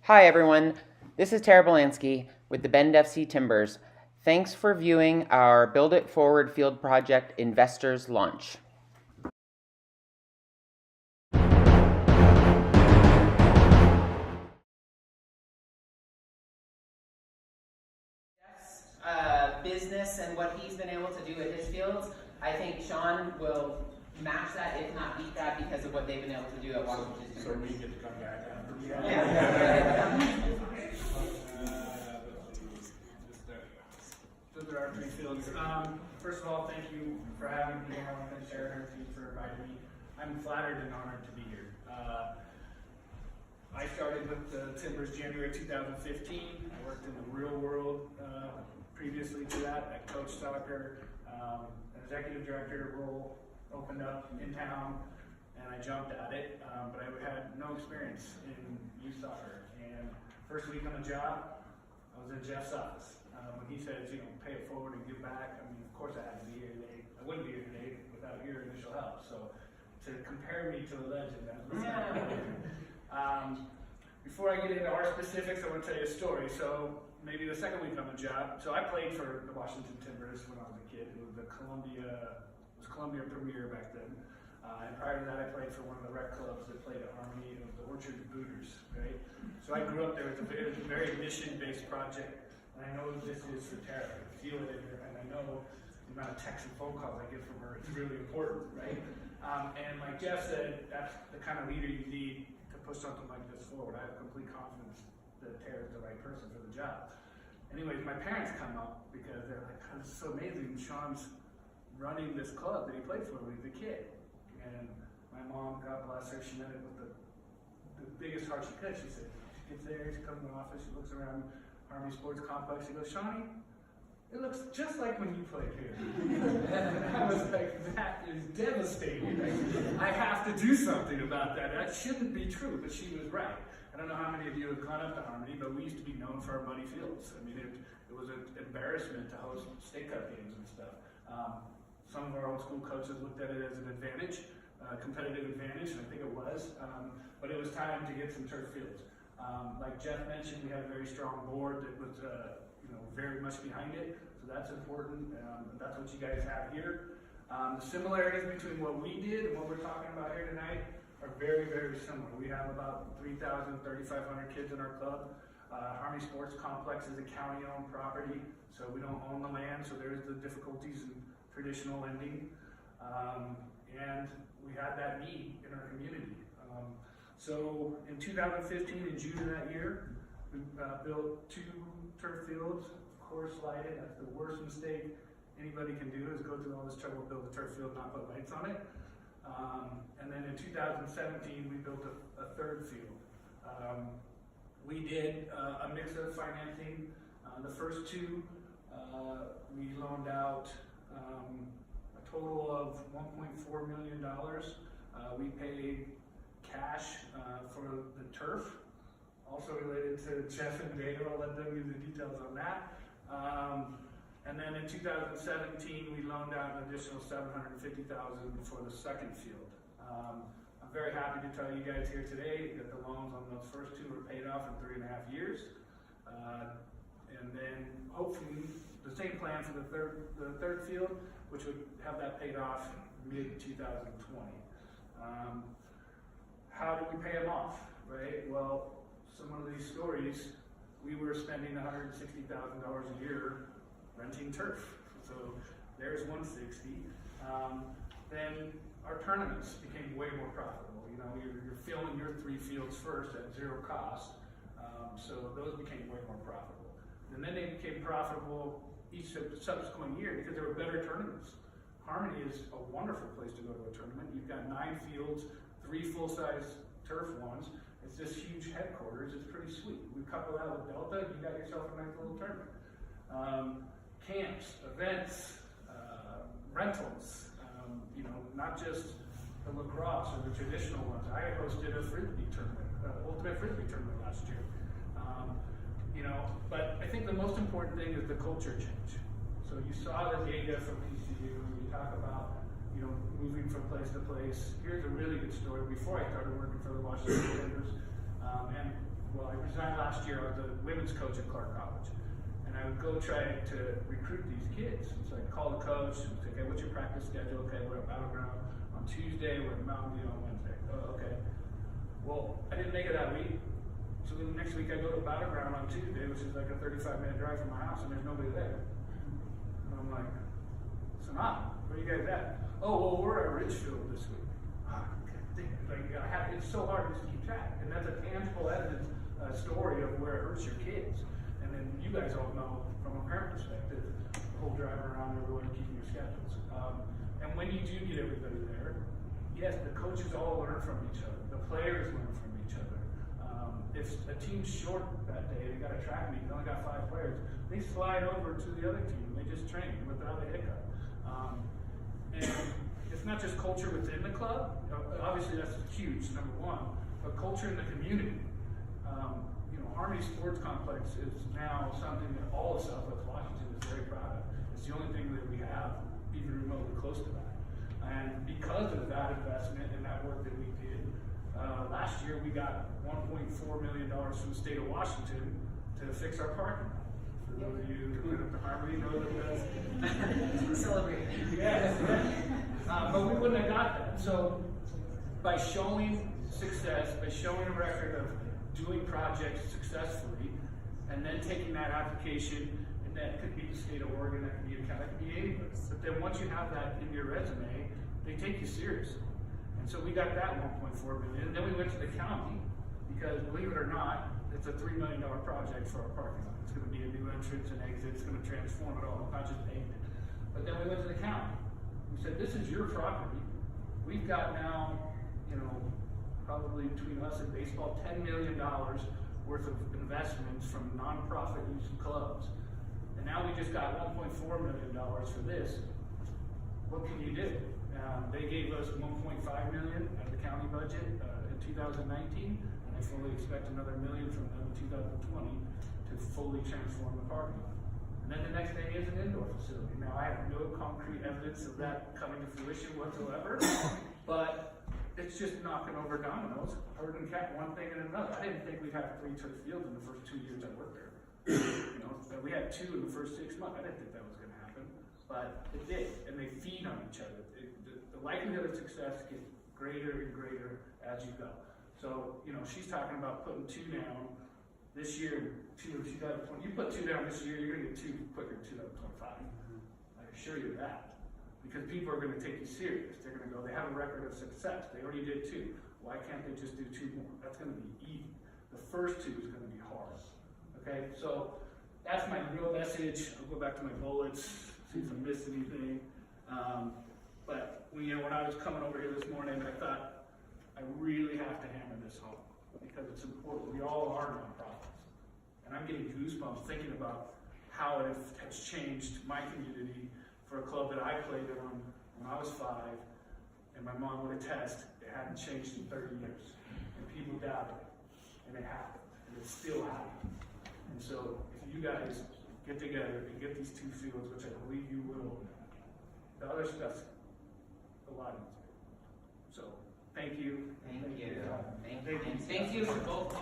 Hi everyone, this is Tara Belansky with the Bend FC Timbers. Thanks for viewing our Build It Forward Field Project Investors Launch. Business and what he's been able to do at his fields, I think Sean will match that, if not beat that, because of what they've been able to do at Washington. So we get to come back after. Those are our three fields. First of all, thank you for having me here. I want to thank Sharon and her team for inviting me. I'm flattered and honored to be here. I started with the Timbers January 2015. I worked in the real world previously to that. I coached soccer. An executive director role opened up in town, and I jumped at it. But I had no experience in youth soccer. And first week on the job, I was in Jeff's office. When he says, pay it forward and give back, I mean, of course I had to be here today. I wouldn't be here today without your initial help. So to compare me to a legend, that was before I get into our specifics, I want to tell you a story. So maybe the second week on the job, so I played for the Washington Timbers when I was a kid. It was Columbia Premier back then. And prior to that, I played for one of the rec clubs that played at Harmony. It was the Orchard Booters, right? So I grew up there. It was a very mission-based project. And I know this is for Tara. I feel it in her, and I know the amount of texts and phone calls I get from her is really important, right? And like Jeff said, that's the kind of leader you need to push something like this forward. I have complete confidence that Tara is the right person for the job. Anyways, my parents come up because they're like, oh, this is so amazing. Sean's running this club that he played for when he was a kid. And my mom, God bless her, she met it with the biggest heart she could. She said, she gets there, she comes in the office, she looks around Army Sports Complex, she goes, Shawnee, it looks just like when you played here. And I was like, that is devastating. I have to do something about that. That shouldn't be true, but she was right. I don't know how many of you have gone up to Harmony, but we used to be known for our muddy fields. I mean, it was an embarrassment to host state cup games and stuff. Some of our old school coaches looked at it as an advantage, competitive advantage, and I think it was. But it was time to get some turf fields. Like Jeff mentioned, we had a very strong board that was very much behind it, so that's important. That's what you guys have here. The similarities between what we did and what we're talking about here tonight are very, very similar. We have about 3,000, 3,500 kids in our club. Army Sports Complex is a county-owned property, so we don't own the land, so there's the difficulties in traditional lending. And we had that need in our community. So in 2015, in June of that year, we built 2 turf fields, of course lighted. That's the worst mistake anybody can do, is go through all this trouble to build a turf field, not put lights on it. And then in 2017, we built a 3rd field. We did a mix of financing. The first 2, we loaned out a total of $1.4 million. We paid cash for the turf, also related to Jeff and Dave. I'll let them give the details on that. And then in 2017, we loaned out an additional $750,000 for the 2nd field. I'm very happy to tell you guys here today that the loans on those first 2 were paid off in 3.5 years. And then hopefully the same plan for the third field, which would have that paid off mid-2020. How do we pay them off, right? Well, some of these stories, we were spending $160,000 a year renting turf. So there's $160,000. Then our tournaments became way more profitable. You're filling your 3 fields first at 0 cost. So those became way more profitable. And then they became profitable each subsequent year because there were better tournaments. Harmony is a wonderful place to go to a tournament. You've got 9 fields, 3 full-size turf ones. It's this huge headquarters. It's pretty sweet. We couple that with Delta, you got yourself a nice little tournament. Camps, events, rentals. Not just the lacrosse or the traditional ones. I hosted a frisbee tournament, ultimate frisbee tournament last year. But I think the most important thing is the culture change. So you saw the data from PCU. We talk about moving from place to place. Here's a really good story. Before I started working for the Washington Timbers, and I resigned last year. I was a women's coach at Clark College. And I would go try to recruit these kids. So I'd call the coach and say, okay, what's your practice schedule? Okay, we're at Battleground on Tuesday, we're at Mountain View on Wednesday. Oh, okay. Well, I didn't make it that week. So then the next week I go to Battleground on Tuesday, which is like a 35-minute drive from my house, and there's nobody there. And I'm like, so where are you guys at? Oh, well, we're at Ridgefield this week. Like, it's so hard to just keep track. And that's a tangible evidence story of where it hurts your kids. And then you guys all know from a parent perspective, the whole driving around everywhere and keeping your schedules. And when you do get everybody there, yes, the coaches all learn from each other. The players learn from each other. If a team's short that day, they got a track meet, they only got 5 players, they slide over to the other team. They just train without a hiccup. And it's not just culture within the club. Obviously, that's huge, number one, but culture in the community. Army Sports Complex is now something that all of Southwest Washington is very proud of. It's the only thing that we have even remotely close to that. And because of that investment and that work that we did, last year we got $1.4 million from the state of Washington to fix our parking lot. For those of you who went up to Harmony know that that's Celebrate. Yes. But we wouldn't have got that. So by showing success, by showing a record of doing projects successfully, and then taking that application, and that could be the state of Oregon, that could be a county, that could be anywhere. But then once you have that in your resume, they take you seriously. And so we got that $1.4 million, and then we went to the county, because believe it or not, it's a $3 million project for our parking lot. It's going to be a new entrance and exit, it's going to transform it all, not just paint it. But then we went to the county. We said, this is your property. We've got now, probably between us and baseball, $10 million worth of investments from nonprofit use clubs. And now we just got $1.4 million for this. What can you do? They gave us $1.5 million out of the county budget in 2019, and I fully expect another $1 million from them in 2020 to fully transform the parking lot. And then the next thing is an indoor facility. Now I have no concrete evidence of that coming to fruition whatsoever, but it's just knocking over dominoes, herding cat one thing and another. I didn't think we'd have 3 turf fields in the first 2 years I worked there. We had 2 in the first 6 months. I didn't think that was going to happen, but it did, and they feed on each other. The likelihood of success gets greater and greater as you go. So, she's talking about putting 2 down this year, 2 in 2020. You put 2 down this year, you're going to get 2 quicker in 2025. I assure you that. Because people are going to take you serious. They're going to go, they have a record of success. They already did 2. Why can't they just do 2 more? That's going to be easy. The first 2 is going to be hard. Okay, so that's my real message. I'll go back to my bullets, see if I missed anything. But when I was coming over here this morning, I thought I really have to hammer this home because it's important. We all are nonprofits. And I'm getting goosebumps thinking about how it has changed my community. For a club that I played on when I was 5, and my mom would attest, it hadn't changed in 30 years. And people doubted it, and it happened, and it's still happening. And so, if you guys get together and get these 2 fields, which I believe you will, the other stuff's a lot easier. So, thank you. Thank you. Thank you for both.